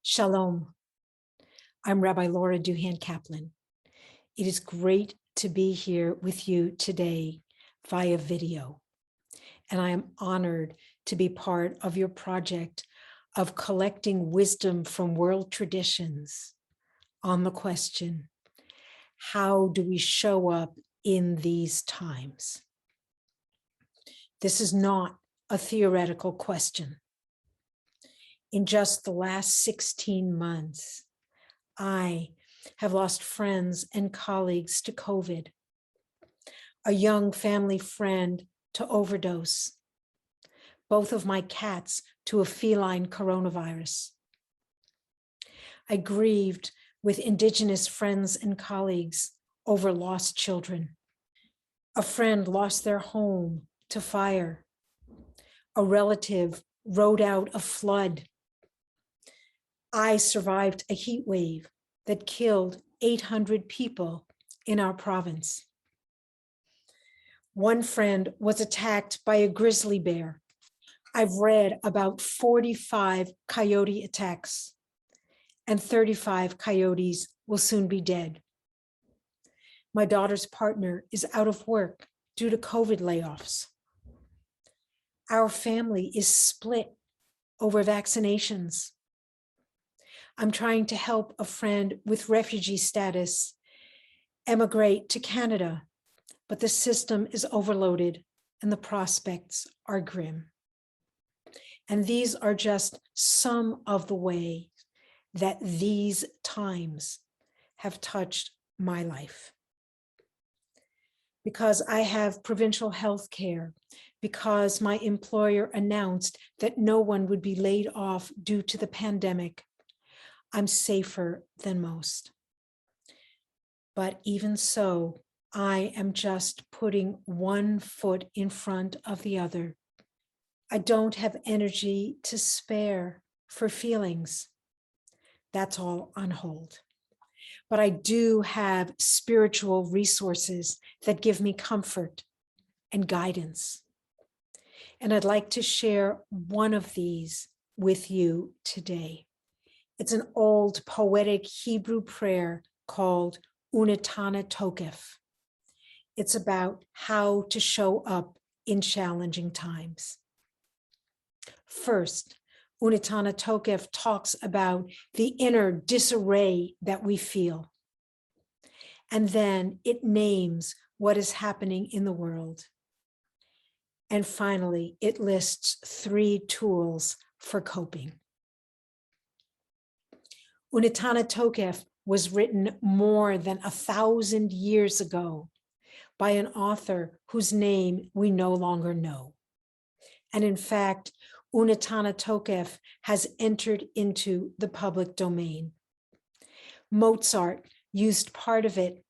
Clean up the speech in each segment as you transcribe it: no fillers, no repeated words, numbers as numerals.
Shalom. I'm Rabbi Laura Duhan-Kaplan. It is great to be here with you today via video, and I am honored to be part of your project of collecting wisdom from world traditions on the question, how do we show up in these times? This is not a theoretical question. In just the last 16 months, I have lost friends and colleagues to COVID, a young family friend to overdose, both of my cats to a feline coronavirus. I grieved with Indigenous friends and colleagues over lost children. A friend lost their home to fire. A relative rode out a flood. I survived a heat wave that killed 800 people in our province. One friend was attacked by a grizzly bear. I've read about 45 coyote attacks, and 35 coyotes will soon be dead. My daughter's partner is out of work due to COVID layoffs. Our family is split over vaccinations. I'm trying to help a friend with refugee status emigrate to Canada, but the system is overloaded and the prospects are grim. And these are just some of the ways that these times have touched my life. Because I have provincial health care, because my employer announced that no one would be laid off due to the pandemic, I'm safer than most. But even so, I am just putting one foot in front of the other. I don't have energy to spare for feelings. That's all on hold. But I do have spiritual resources that give me comfort and guidance. And I'd like to share one of these with you today. It's an old poetic Hebrew prayer called Unetaneh Tokef. It's about how to show up in challenging times. First, Unetaneh Tokef talks about the inner disarray that we feel. And then it names what is happening in the world. And finally, it lists 3 tools for coping. Unetaneh Tokef was written more than 1,000 years ago by an author whose name we no longer know. And in fact, Unetaneh Tokef has entered into the public domain. Mozart used part of it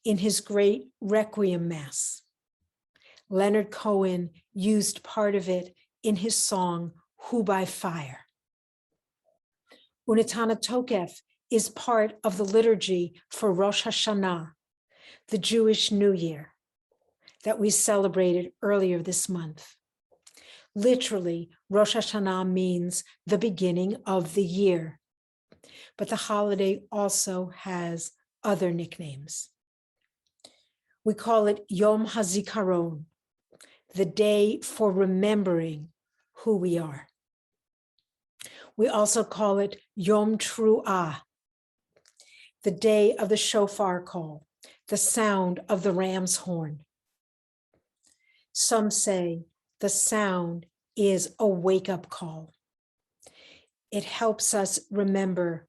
in his great Requiem Mass. Leonard Cohen used part of it in his song, Who by Fire. Unetaneh Tokef is part of the liturgy for Rosh Hashanah, the Jewish New Year, that we celebrated earlier this month. Literally, Rosh Hashanah means the beginning of the year, but the holiday also has other nicknames. We call it Yom HaZikaron, the day for remembering who we are. We also call it Yom Tru'ah, the day of the shofar call, the sound of the ram's horn. Some say the sound is a wake-up call. It helps us remember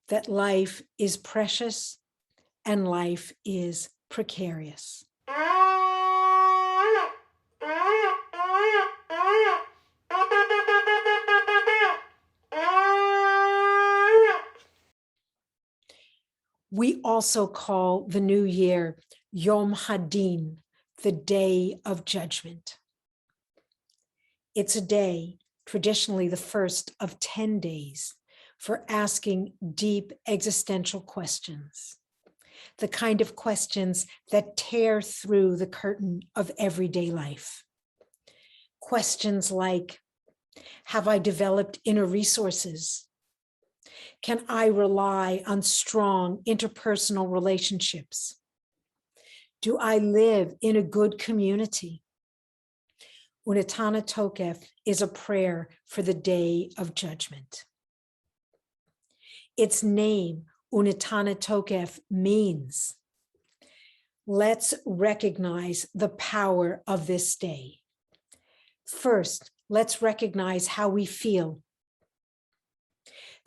that life is precious and life is precarious. We also call the new year Yom Hadin, the day of judgment. It's a day, traditionally the first of 10 days, for asking deep existential questions, the kind of questions that tear through the curtain of everyday life. Questions like, have I developed inner resources? Can I rely on strong interpersonal relationships? Do I live in a good community? Unetaneh Tokef is a prayer for the day of judgment. Its name, Unetaneh Tokef, means let's recognize the power of this day. First, let's recognize how we feel.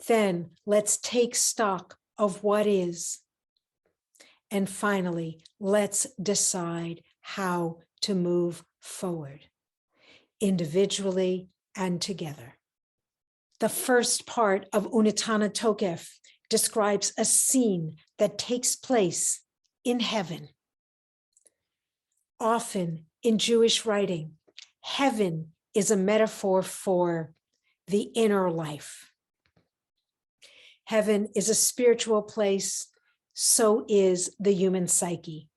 Then let's take stock of what is. And finally, let's decide how to move forward, individually and together. The first part of Unetaneh Tokef describes a scene that takes place in heaven. Often in Jewish writing, heaven is a metaphor for the inner life. Heaven is a spiritual place, so is the human psyche.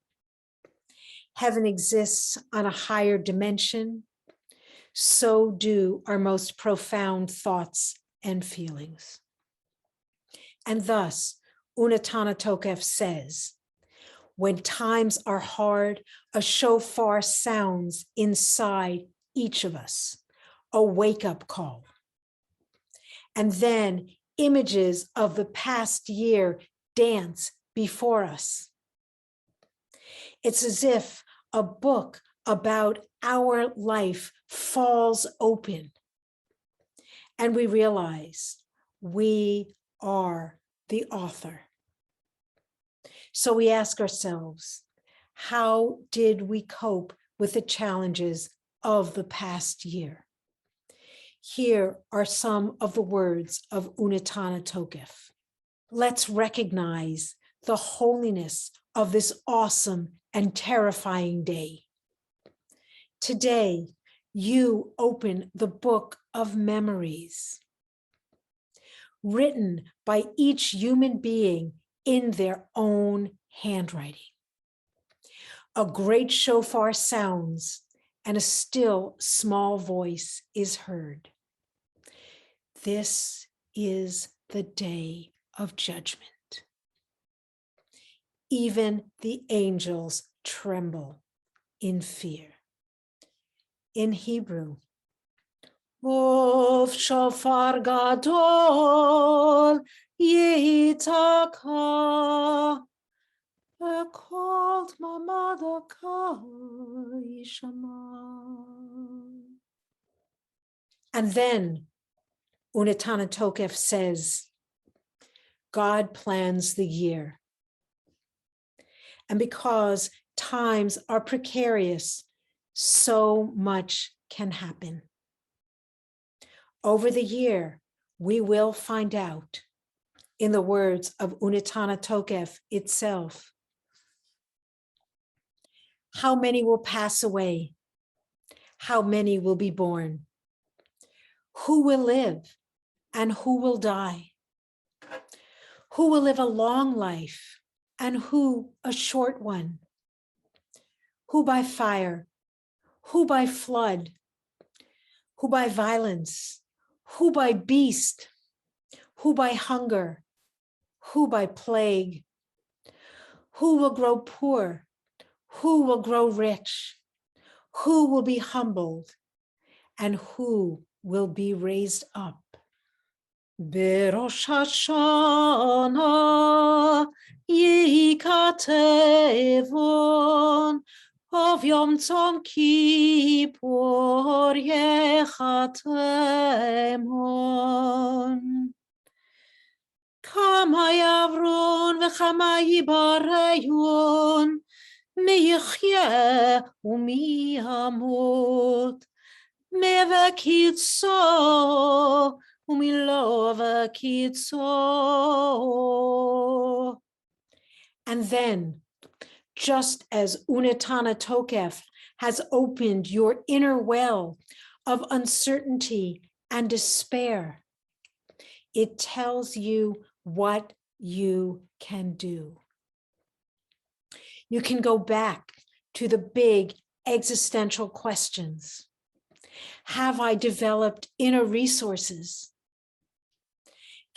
Heaven exists on a higher dimension, so do our most profound thoughts and feelings. And thus, Unetaneh Tokef says, when times are hard, a shofar sounds inside each of us, a wake-up call. And then images of the past year dance before us. It's as if a book about our life falls open, and we realize we are the author. So we ask ourselves, how did we cope with the challenges of the past year? Here are some of the words of Unetaneh Tokef. Let's recognize the holiness of this awesome and terrifying day. Today, you open the book of memories, written by each human being in their own handwriting. A great shofar sounds, and a still small voice is heard. This is the day of judgment. Even the angels tremble in fear. In Hebrew, Of shofar gadol yitaka, called mamadaka yishama. And then Unetaneh Tokef says, God plans the year. And because times are precarious, so much can happen. Over the year, we will find out, in the words of Unetaneh Tokef itself, how many will pass away, how many will be born, who will live and who will die, who will live a long life and who a short one, who by fire, who by flood, who by violence, who by beast, who by hunger, who by plague, who will grow poor, who will grow rich, who will be humbled, and who will be raised up. Rosh Hashanah yikatevon, of Yom Tzom Kippur yechatemon. Kama yavrun v'chama yibarayun, mi yichyeh u'mi yamut, mi v'kitzo u'mi lo v'kitzo. And then, just as Unetaneh Tokef has opened your inner well of uncertainty and despair, it tells you what you can do. You can go back to the big existential questions. Have I developed inner resources?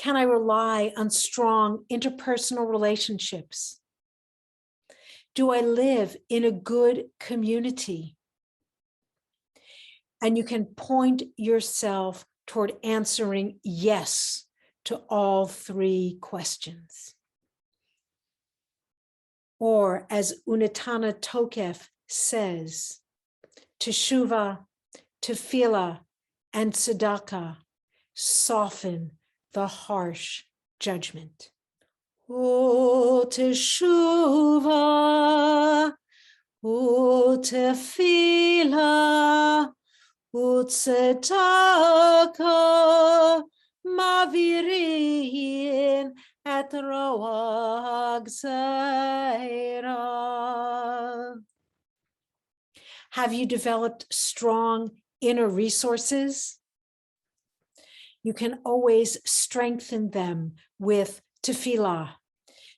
Can I rely on strong interpersonal relationships? Do I live in a good community? And you can point yourself toward answering yes to all three questions. Or as Unetaneh Tokef says, Teshuvah, tefillah, and tzedakah soften the harsh judgment. O teshuvah, o tefillah, o tzedakah, mavirin et roag zaira. Have you developed strong inner resources? You can always strengthen them with tefillah.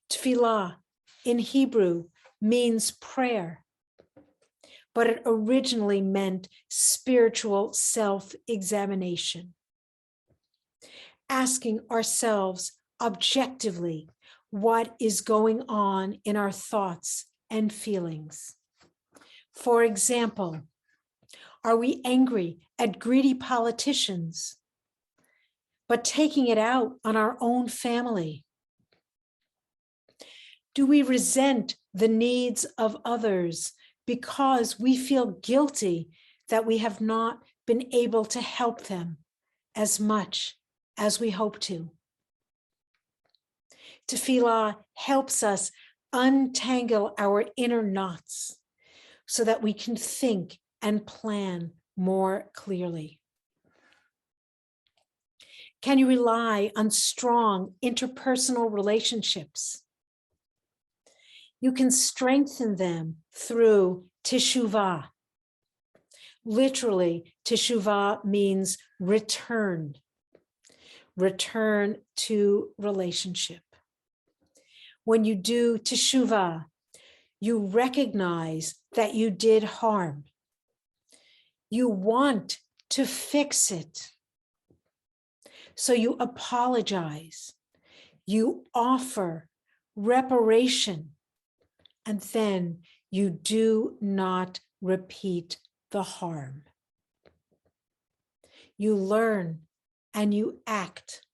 Tefillah in Hebrew means prayer, but it originally meant spiritual self-examination. Asking ourselves objectively what is going on in our thoughts and feelings. For example, are we angry at greedy politicians, but taking it out on our own family? Do we resent the needs of others because we feel guilty that we have not been able to help them as much as we hope to? Tefillah helps us untangle our inner knots so that we can think and plan more clearly. Can you rely on strong interpersonal relationships? You can strengthen them through teshuvah. Literally, teshuvah means return. Return to relationship. When you do teshuvah, you recognize that you did harm. You want to fix it. So you apologize. You offer reparation. And then you do not repeat the harm. You learn and you act.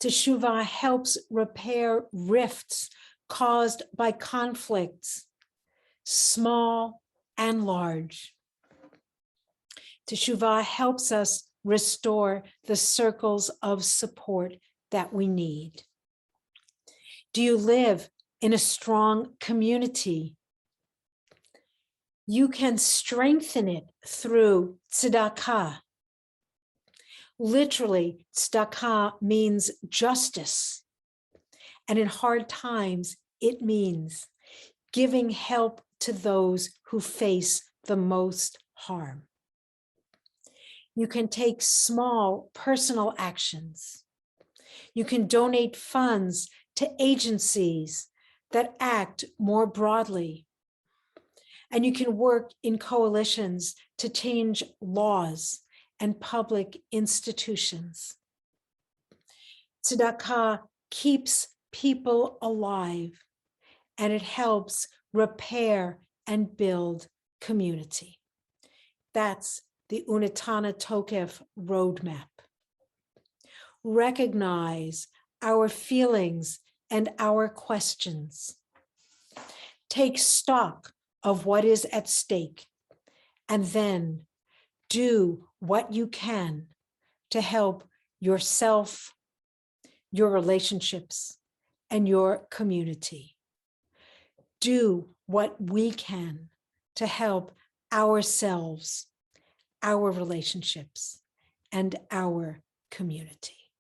Teshuvah helps repair rifts caused by conflicts, small and large. Teshuvah helps us restore the circles of support that we need. Do you live in a strong community? You can strengthen it through tzedakah. Literally, tzedakah means justice. And in hard times, it means giving help to those who face the most harm. You can take small personal actions. You can donate funds to agencies that act more broadly. And you can work in coalitions to change laws and public institutions. Tzedakah keeps people alive, and it helps repair and build community. That's the Unetaneh Tokef roadmap. Recognize our feelings and our questions. Take stock of what is at stake, and then do what you can to help yourself, your relationships, and your community. Do what we can to help ourselves, our relationships, and our community.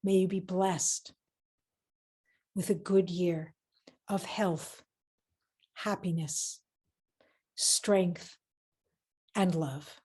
May you be blessed with a good year of health, happiness, strength, and love.